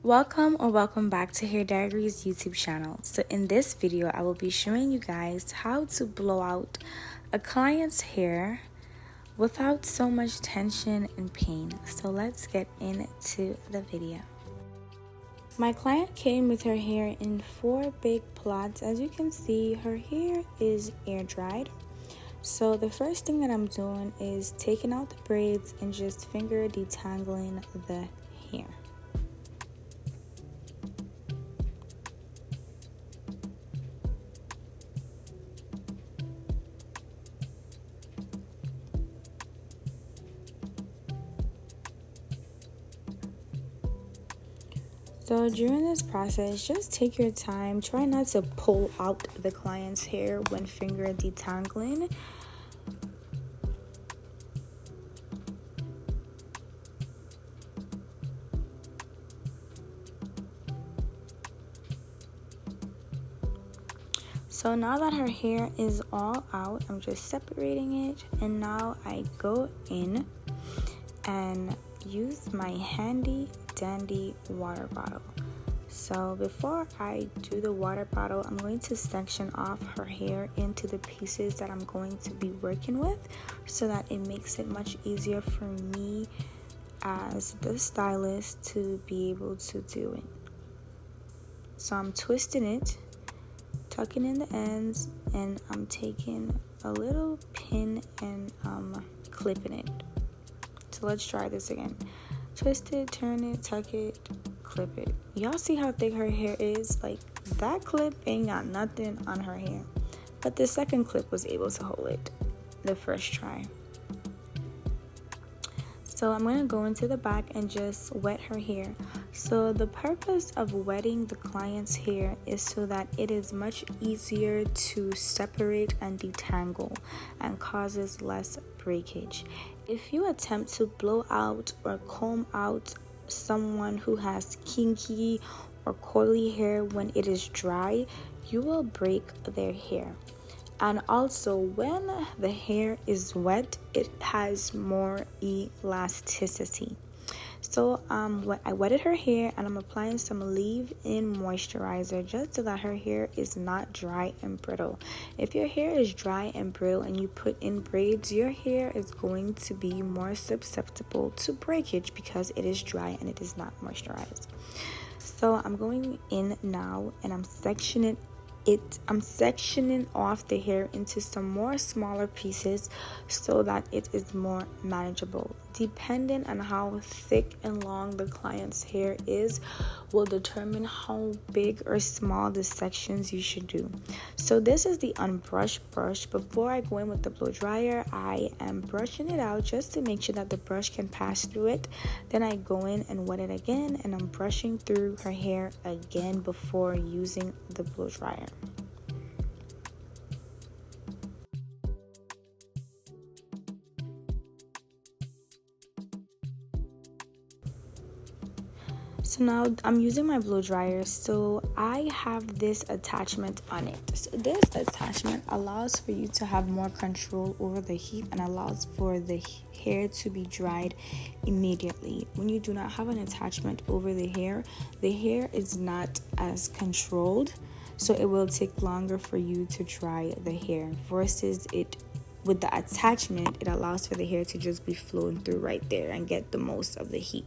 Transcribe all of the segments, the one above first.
Welcome or welcome back to Hairdiaries YouTube channel. So in this video, I will be showing you guys how to blow out a client's hair without so much tension and pain. So let's get into the video. My client came with her hair in 4 big plots. As you can see, her hair is air dried. So the first thing that I'm doing is taking out the braids and just finger detangling the hair. So during this process, just take your time. Try not to pull out the client's hair when finger detangling. So now that her hair is all out, I'm just separating it, and now I go in and use my handy dandy water bottle. So before I do the water bottle, I'm going to section off her hair into the pieces that I'm going to be working with, so that it makes it much easier for me as the stylist to be able to do it. So I'm twisting it, tucking in the ends, and I'm taking a little pin and clipping it. So let's try this again. Twist it, turn it, tuck it, clip it. Y'all see how thick her hair is? Like, that clip ain't got nothing on her hair, but the second clip was able to hold it the first try. So I'm going to go into the back and just wet her hair. So the purpose of wetting the client's hair is so that it is much easier to separate and detangle and causes less breakage. If you attempt to blow out or comb out someone who has kinky or coily hair when it is dry, you will break their hair. And also, when the hair is wet, it has more elasticity. So I wetted her hair, and I'm applying some leave-in moisturizer just so that her hair is not dry and brittle. If your hair is dry and brittle and you put in braids, your hair is going to be more susceptible to breakage because it is dry and it is not moisturized. So I'm going in now and I'm sectioning off the hair into some more smaller pieces so that it is more manageable. Depending on how thick and long the client's hair is will determine how big or small the sections you should do. So this is the Unbrush brush. Before I go in with the blow dryer, I am brushing it out just to make sure that the brush can pass through it. Then I go in and wet it again, and I'm brushing through her hair again before using the blow dryer. So now I'm using my blow dryer. So I have this attachment on it. So this attachment allows for you to have more control over the heat and allows for the hair to be dried immediately. When you do not have an attachment over the hair is not as controlled, so it will take longer for you to dry the hair versus it with the attachment. It allows for the hair to just be flowing through right there and get the most of the heat.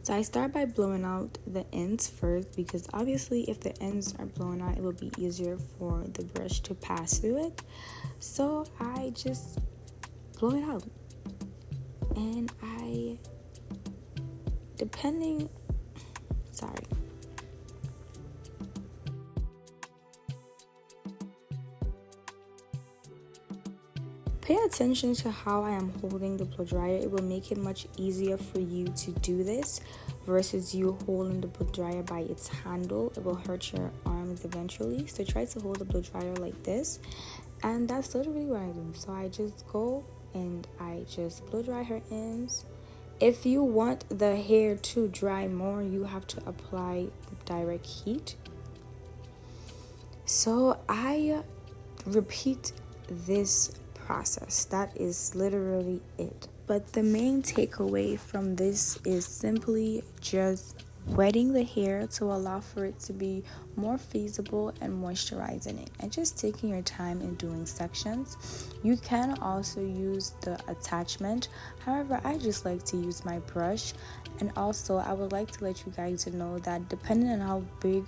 So I start by blowing out the ends first, because obviously if the ends are blown out, it will be easier for the brush to pass through it. So I just blow it out. And pay attention to how I am holding the blow dryer. It will make it much easier for you to do this versus you holding the blow dryer by its handle. It will hurt your arms eventually. So try to hold the blow dryer like this. And that's literally what I do. So I just go and I just blow dry her ends. If you want the hair to dry more, you have to apply direct heat. So I repeat this process. That is literally it. But the main takeaway from this is simply just wetting the hair to allow for it to be more feasible and moisturizing it, and just taking your time in doing sections. You can also use the attachment, however I just like to use my brush. And also I would like to let you guys know that depending on how big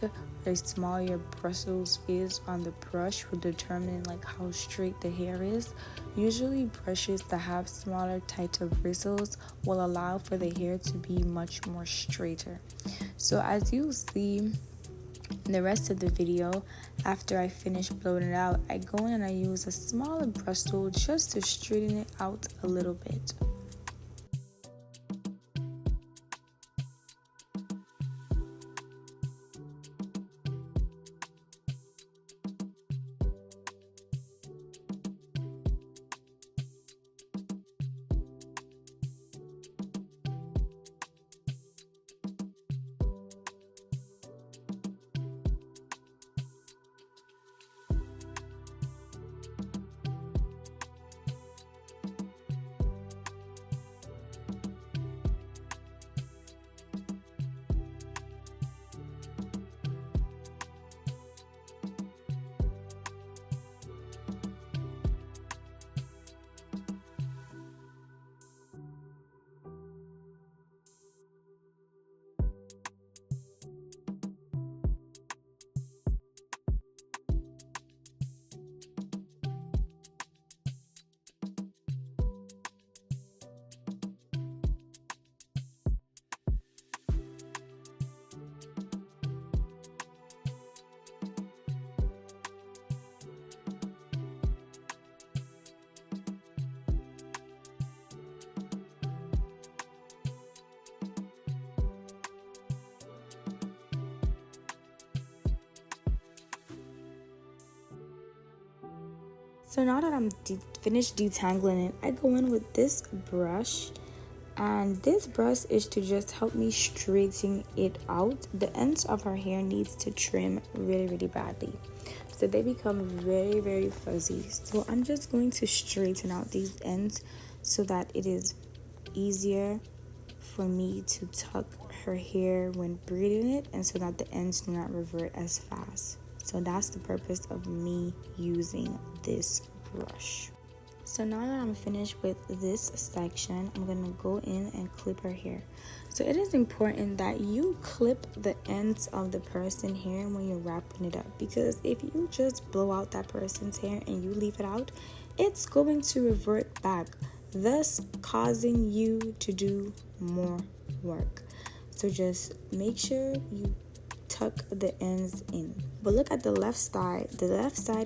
or small your bristles is on the brush will determine like how straight the hair is. Usually brushes that have smaller, tighter bristles will allow for the hair to be much more straighter. So as you see in the rest of the video, after I finish blowing it out, I go in and I use a smaller brush tool just to straighten it out a little bit. So now that I'm finished detangling it, I go in with this brush, and this brush is to just help me straighten it out. The ends of her hair needs to trim really badly, so they become very fuzzy. So I'm just going to straighten out these ends so that it is easier for me to tuck her hair when braiding it, and so that the ends do not revert as fast. So that's the purpose of me using this brush. So now that I'm finished with this section, I'm gonna go in and clip her hair. So it is important that you clip the ends of the person's hair when you're wrapping it up, because if you just blow out that person's hair and you leave it out, it's going to revert back, thus causing you to do more work. So just make sure you tuck the ends in. But look at the left side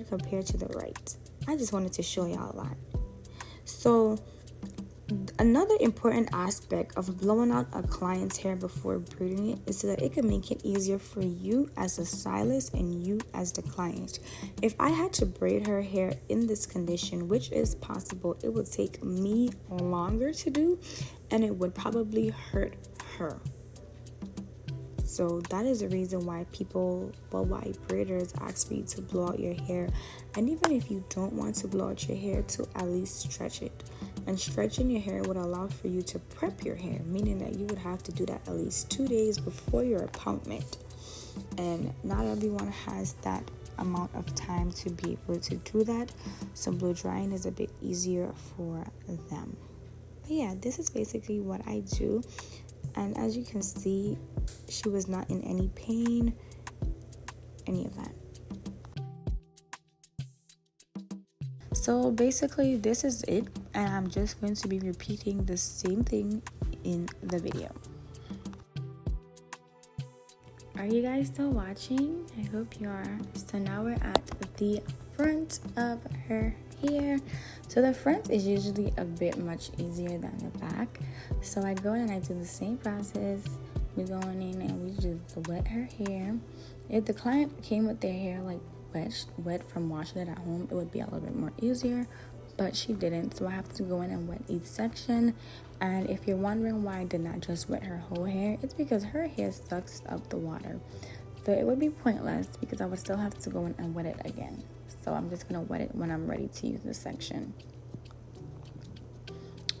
compared to the right. I just wanted to show y'all that. So another important aspect of blowing out a client's hair before braiding it is so that it can make it easier for you as a stylist and you as the client. If I had to braid her hair in this condition, which is possible, it would take me longer to do and it would probably hurt her. So that is the reason why why braiders ask for you to blow out your hair. And even if you don't want to blow out your hair, to at least stretch it. And stretching your hair would allow for you to prep your hair, meaning that you would have to do that at least 2 days before your appointment. And not everyone has that amount of time to be able to do that. So blow drying is a bit easier for them. But yeah, this is basically what I do. And as you can see, she was not in any pain, any of that. So basically this is it, and I'm just going to be repeating the same thing in the video. Are you guys still watching? I hope you are. So now we're at the front of her hair. So the front is usually a bit much easier than the back. So I go in and I do the same process. We go in and we just wet her hair. If the client came with their hair like wet from washing it at home, it would be a little bit more easier, but she didn't, so I have to go in and wet each section. And if you're wondering why I did not just wet her whole hair, it's because her hair sucks up the water, so it would be pointless because I would still have to go in and wet it again. So I'm just gonna wet it when I'm ready to use this section.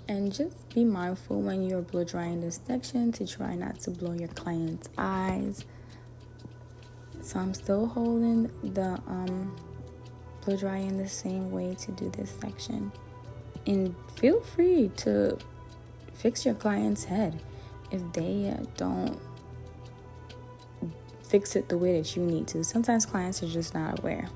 And just be mindful when you're blow drying this section to try not to blow your client's eyes. So I'm still holding the blow dry in the same way to do this section. And feel free to fix your client's head if they don't fix it the way that you need to. Sometimes clients are just not aware.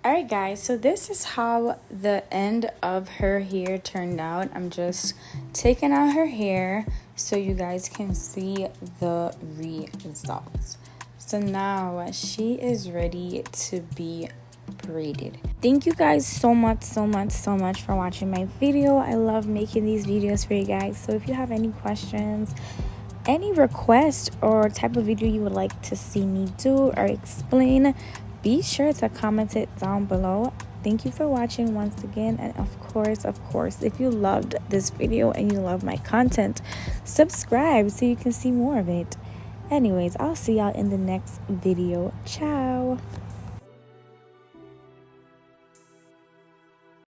Alright guys, so this is how the end of her hair turned out. I'm just taking out her hair so you guys can see the results. So now she is ready to be braided. Thank you guys so much for watching my video. I love making these videos for you guys. So if you have any questions, any request or type of video you would like to see me do or explain, be sure to comment it down below. Thank you for watching once again, and of course, if you loved this video and you love my content, subscribe so you can see more of it. Anyways, I'll see y'all in the next video. Ciao.